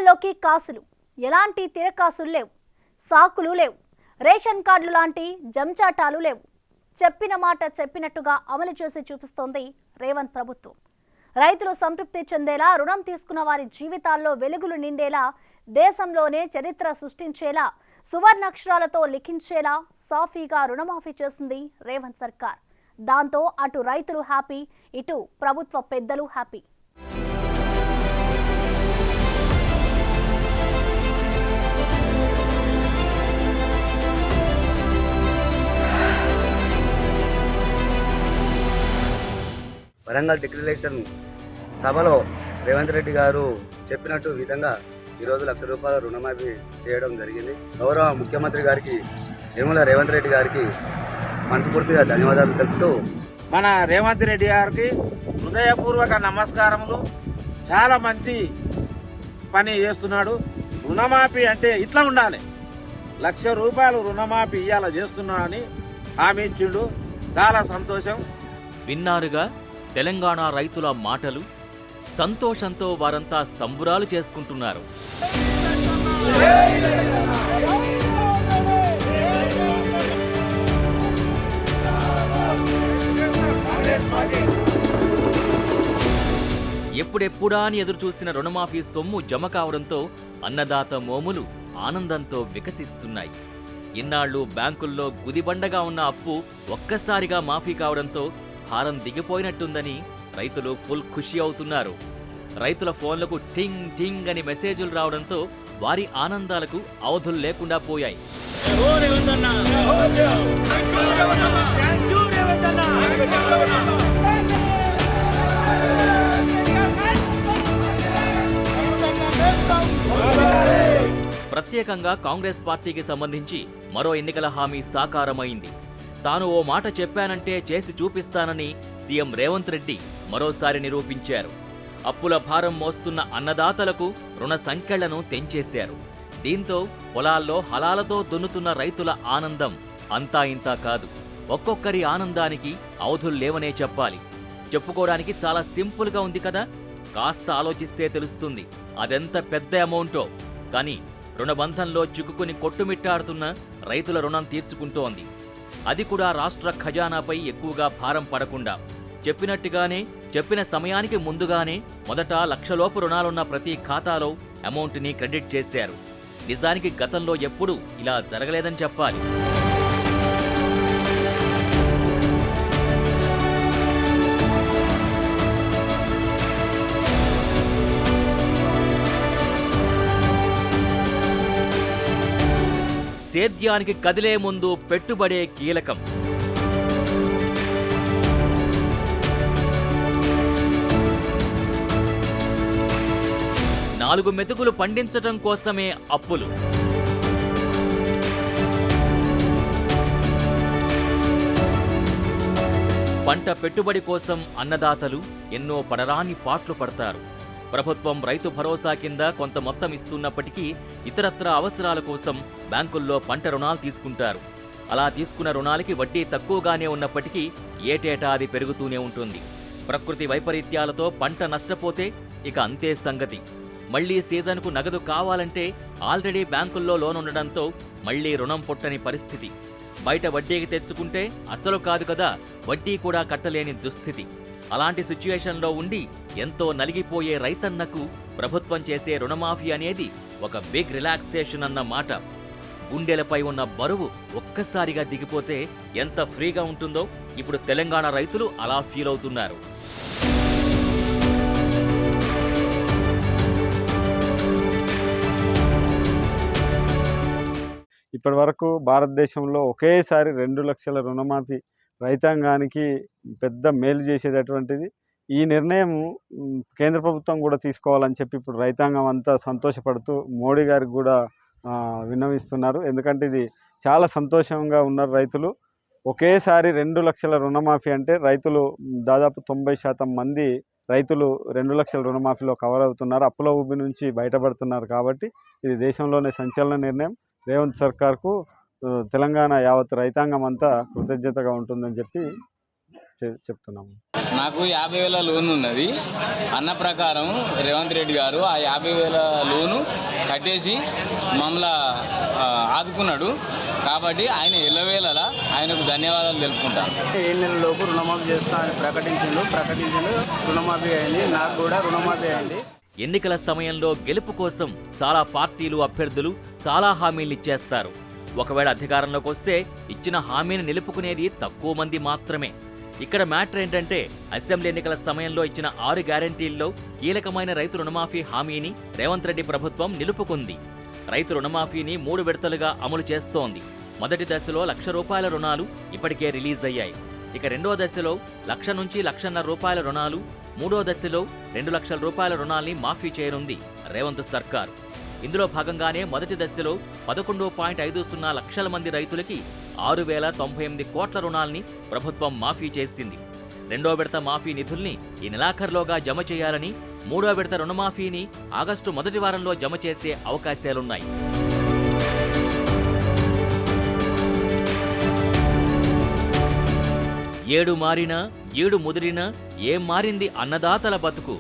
ఖాతాల్లోకి కాసులు, ఎలాంటి తిరకాసులు లేవు, సాకులు లేవు, రేషన్ కార్డులు లాంటి జంచాటాలు లేవు. చెప్పిన మాట చెప్పినట్టుగా అమలు చేసి చూపిస్తోంది రేవంత్ ప్రభుత్వం. రైతులు సంతృప్తి చెందేలా, రుణం తీసుకున్న వారి జీవితాల్లో వెలుగులు నిండేలా, దేశంలోనే చరిత్ర సృష్టించేలా, సువర్ణాక్షరాలతో లిఖించేలా సాఫీగా రుణమాఫీ చేసింది రేవంత్ సర్కార్. దాంతో అటు రైతులు హ్యాపీ, ఇటు ప్రభుత్వ పెద్దలు హ్యాపీ. వరంగల్ డిక్లరేషన్ సభలో రేవంత్ రెడ్డి గారు చెప్పినట్టు విధంగా ఈరోజు ₹1,00,000 రుణమాఫీ చేయడం జరిగింది. గౌరవ ముఖ్యమంత్రి గారికి యనమల రేవంత్ రెడ్డి గారికి మనస్ఫూర్తిగా ధన్యవాదాలు తెలుపుతూ మన రేవంత్ రెడ్డి గారికి హృదయపూర్వక నమస్కారములు. చాలా మంచి పని చేస్తున్నాడు. రుణమాఫీ అంటే ఇట్లా ఉండాలి. ₹1,00,000 రుణమాఫీ ఇయ్యాల చేస్తున్నాడని హామీ ఇచ్చిండు. చాలా సంతోషం. విన్నారుగా తెలంగాణ రైతుల మాటలు. సంతోషంతో వారంతా సంబురాలు చేసుకుంటున్నారు. ఎప్పుడెప్పుడా అని ఎదురుచూసిన రుణమాఫీ సొమ్ము జమ కావడంతో అన్నదాత మోములు ఆనందంతో వికసిస్తున్నాయి. ఇన్నాళ్లు బ్యాంకుల్లో గుదిబండగా ఉన్న అప్పు ఒక్కసారిగా మాఫీ కావడంతో భారం దిగిపోయినట్టుందని రైతులు ఫుల్ ఖుషి అవుతున్నారు. రైతుల ఫోన్లకు టింగ్ టింగ్ అని మెసేజ్లు రావడంతో వారి ఆనందాలకు అవధులు లేకుండా పోయాయి. ప్రత్యేకంగా కాంగ్రెస్ పార్టీకి సంబంధించి మరో ఎన్నికల హామీ సాకారమైంది. తాను ఓ మాట చెప్పానంటే చేసి చూపిస్తానని సీఎం రేవంత్ రెడ్డి మరోసారి నిరూపించారు. అప్పుల భారం మోస్తున్న అన్నదాతలకు రుణ సంఖ్యలను తెంచేశారు. దీంతో పొలాల్లో హలాలతో దున్నుతున్న రైతుల ఆనందం అంతా ఇంతా కాదు. ఒక్కొక్కరి ఆనందానికి అవధుల్లేవనే చెప్పాలి. చెప్పుకోవడానికి చాలా సింపుల్గా ఉంది కదా. కాస్త ఆలోచిస్తే తెలుస్తుంది అదెంత పెద్ద అమౌంటో. కానీ రుణబంధంలో చిక్కుకుని కొట్టుమిట్టాడుతున్న రైతుల రుణం తీర్చుకుంటోంది. అది కూడా రాష్ట్ర ఖజానాపై ఎక్కువగా భారం పడకుండా చెప్పినట్టుగానే, చెప్పిన సమయానికి ముందుగానే మొదట ₹1,00,000 రుణాలున్న ప్రతి ఖాతాలో అమౌంట్ని క్రెడిట్ చేశారు. నిజానికి గతంలో ఎప్పుడూ ఇలా జరగలేదని చెప్పాలి. సేద్యానికి కదిలే ముందు పెట్టుబడే కీలకం. నాలుగు మెతుకులు పండించటం కోసమే అప్పులు. పంట పెట్టుబడి కోసం అన్నదాతలు ఎన్నో పడరాని పాట్లు పడతారు. ప్రభుత్వం రైతు భరోసా కింద కొంత మొత్తం ఇస్తున్నప్పటికీ ఇతరత్రా అవసరాల కోసం బ్యాంకుల్లో పంట రుణాలు తీసుకుంటారు. అలా తీసుకున్న రుణాలకి వడ్డీ తక్కువగానే ఉన్నప్పటికీ ఏటేటా అది పెరుగుతూనే ఉంటుంది. ప్రకృతి వైపరీత్యాలతో పంట నష్టపోతే ఇక అంతే సంగతి. మళ్లీ సీజన్కు నగదు కావాలంటే ఆల్రెడీ బ్యాంకుల్లో లోన్ ఉండడంతో మళ్లీ రుణం పొట్టని పరిస్థితి. బయట వడ్డీకి తెచ్చుకుంటే అసలు కాదు కదా, వడ్డీ కూడా కట్టలేని దుస్థితి. అలాంటి సిచ్యుయేషన్లో ఉండి ఎంతో నలిగిపోయే రైతన్నకు ప్రభుత్వం చేసే రుణమాఫీ అనేది ఒక బిగ్ రిలాక్సేషన్ అన్న మాట. గుండెలపై ఉన్న బరువు ఒక్కసారిగా దిగిపోతే ఎంత ఫ్రీగా ఉంటుందో ఇప్పుడు తెలంగాణ రైతులు అలా ఫీల్ అవుతున్నారు. ఇప్పటి వరకు భారతదేశంలో ఒకేసారి 2,00,000 రుణమాఫీ రైతాంగానికి పెద్ద మేలు చేసేటటువంటిది. ఈ నిర్ణయం కేంద్ర ప్రభుత్వం కూడా తీసుకోవాలని చెప్పి ఇప్పుడు రైతాంగం అంతా సంతోషపడుతూ మోడీ గారికి కూడా విన్నవిస్తున్నారు. ఎందుకంటే ఇది చాలా సంతోషంగా ఉన్నారు రైతులు. ఒకేసారి 2,00,000 రుణమాఫీ అంటే రైతులు దాదాపు 90% మంది రైతులు 2,00,000 రుణమాఫీలో కవర్ అవుతున్నారు. అప్పుల ఊబి నుంచి బయటపడుతున్నారు. కాబట్టి ఇది దేశంలోనే సంచలన నిర్ణయం. రేవంత్ సర్కార్కు తెలంగాణ యావత్ రైతాంగం అంతా కృతజ్ఞతగా ఉంటుందని చెప్పి చెప్తున్నాము. నాకు 50,000 లోన్ ఉన్నది. అన్న ప్రకారం రేవంత్ రెడ్డి గారు ఆ 50,000 లోను కట్టేసి మమ్మల్ని ఆదుకున్నాడు. కాబట్టి ఆయన ఎల్లవేళలా ఆయనకు ధన్యవాదాలు తెలుపుకుంటాను. 7 నెలలలోపు రుణమాఫీ చేస్తా అని ప్రకటించిండు. రుణమాఫీ అయింది. నాకు కూడా రుణమాఫీ అయింది. ఎన్నికల సమయంలో గెలుపు కోసం చాలా పార్టీలు అభ్యర్థులు చాలా హామీలు ఇచ్చేస్తారు. ఒకవేళ అధికారంలోకి వస్తే ఇచ్చిన హామీని నిలుపుకునేది తక్కువ మంది మాత్రమే. ఇక్కడ మ్యాటర్ ఏంటంటే అసెంబ్లీ ఎన్నికల సమయంలో ఇచ్చిన 6 గ్యారంటీల్లో కీలకమైన రైతు రుణమాఫీ హామీని రేవంత్ రెడ్డి ప్రభుత్వం నిలుపుకుంది. రైతు రుణమాఫీని 3 విడతలుగా అమలు చేస్తోంది. మొదటి దశలో ₹1,00,000 రుణాలు ఇప్పటికే రిలీజ్ అయ్యాయి. ఇక రెండో దశలో ₹1,00,000 నుంచి ₹1,50,000 రుణాలు, మూడో దశలో ₹2,00,000 రుణాల్ని మాఫీ చేయనుంది రేవంత్ సర్కార్. ఇందులో భాగంగానే మొదటి దశలో 11.50 లక్షల మంది రైతులకి 6,098 కోట్ల రుణాల్ని ప్రభుత్వం మాఫీ చేసింది. రెండో విడత మాఫీ నిధుల్ని ఈ నెలాఖరులోగా జమ చేయాలని, మూడో విడత రుణమాఫీని ఆగస్టు మొదటి వారంలో జమ చేసే అవకాశాలున్నాయి. ఏడు మారినా ఏడు ముదిరినా ఏం మారింది అన్నదాతల బతుకు?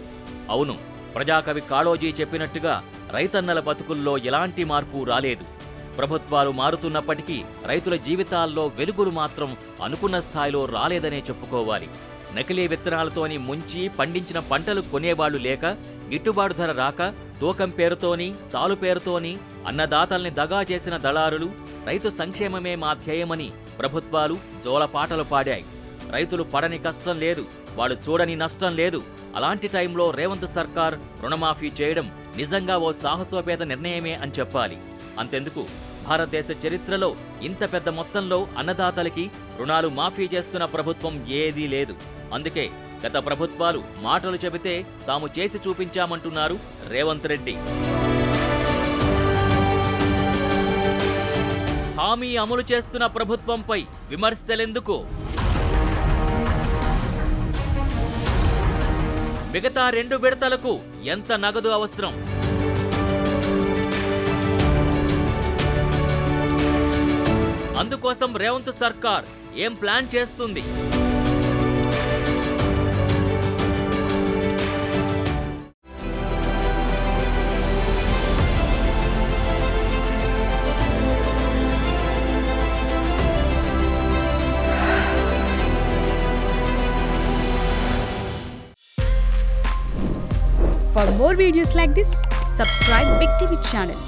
అవును, ప్రజాకవి కాళోజీ చెప్పినట్టుగా రైతన్నల బతుకుల్లో ఎలాంటి మార్పు రాలేదు. ప్రభుత్వాలు మారుతున్నప్పటికీ రైతుల జీవితాల్లో వెలుగులు మాత్రం అనుకున్న స్థాయిలో రాలేదనే చెప్పుకోవాలి. నకిలీ విత్తనాలతోని ముంచి పండించిన పంటలు కొనేవాళ్లు లేక, గిట్టుబాటు ధర రాక, తూకం పేరుతోని తాలు పేరుతోని అన్నదాతల్ని దగా చేసిన దళారులు రైతు సంక్షేమమే మా ధ్యేయమని ప్రభుత్వాలు జోలపాటలు పాడాయి. రైతులు పడని కష్టం లేదు, వాళ్ళు చూడని నష్టం లేదు. అలాంటి టైంలో రేవంత్ సర్కార్ రుణమాఫీ చేయడం నిజంగా ఓ సాహసోపేత నిర్ణయమే అని చెప్పాలి. అంతెందుకు, భారతదేశ చరిత్రలో ఇంత పెద్ద మొత్తంలో అన్నదాతలకి రుణాలు మాఫీ చేస్తున్న ప్రభుత్వం ఏదీ లేదు. అందుకే గత ప్రభుత్వాలు మాటలు చెబితే తాము చేసి చూపించామంటున్నారు రేవంత్ రెడ్డి. హామీ అమలు చేస్తున్న ప్రభుత్వంపై విమర్శలెందుకు? మిగతా 2 విడతలకు ఎంత నగదు అవసరం? అందుకోసం రేవంత్ సర్కార్ ఏం ప్లాన్ చేస్తుంది? For more videos like this, subscribe Big TV channel.